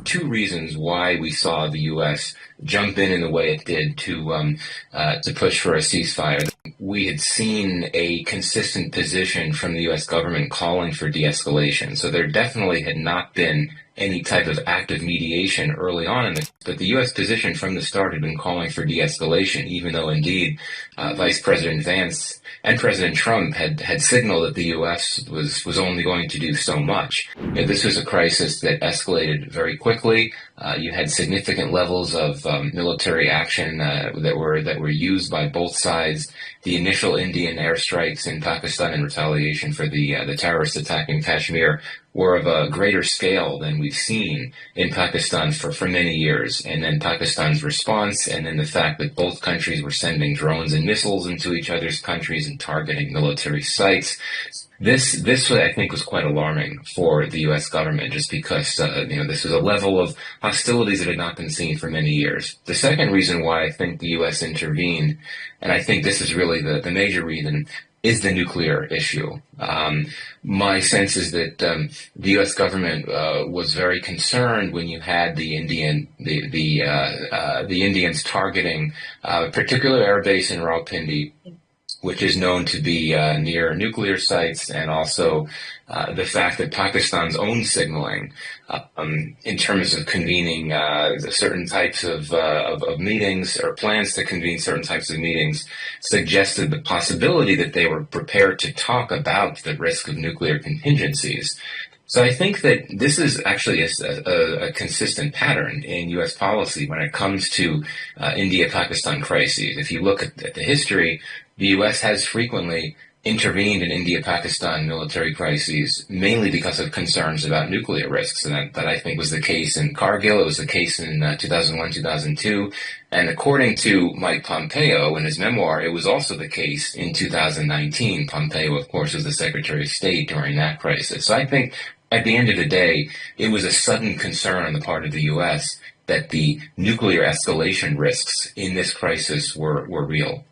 two reasons why we saw the U.S. jump in the way it did to push for a ceasefire. We had seen a consistent position from the U.S. government calling for de-escalation. So there definitely had not been any type of active mediation early on in this, but the U.S. position from the start had been calling for de-escalation, even though indeed Vice President Vance and President Trump had signaled that the U.S. was only going to do so much. This was a crisis that escalated very quickly. You had significant levels of military action that were used by both sides. The initial Indian airstrikes in Pakistan in retaliation for the terrorist attack in Kashmir were of a greater scale than we've seen in Pakistan for many years. And then Pakistan's response, and then the fact that both countries were sending drones and missiles into each other's countries and targeting military sites. This I think was quite alarming for the U.S. government, just because this was a level of hostilities that had not been seen for many years. The second reason why I think the U.S. intervened, and I think this is really the major reason, is the nuclear issue. My sense is that the U.S. government was very concerned when you had the Indians targeting a particular air base in Rawalpindi, which is known to be near nuclear sites, and also the fact that Pakistan's own signaling in terms of convening certain types of meetings, or plans to convene certain types of meetings, suggested the possibility that they were prepared to talk about the risk of nuclear contingencies. So I think that this is actually a consistent pattern in U.S. policy when it comes to India-Pakistan crises. If you look at the history, the U.S. has frequently intervened in India-Pakistan military crises, mainly because of concerns about nuclear risks. And that I think was the case in Kargil. It was the case in 2001, 2002. And according to Mike Pompeo in his memoir, it was also the case in 2019. Pompeo, of course, was the Secretary of State during that crisis. So I think at the end of the day, it was a sudden concern on the part of the U.S. that the nuclear escalation risks in this crisis were real.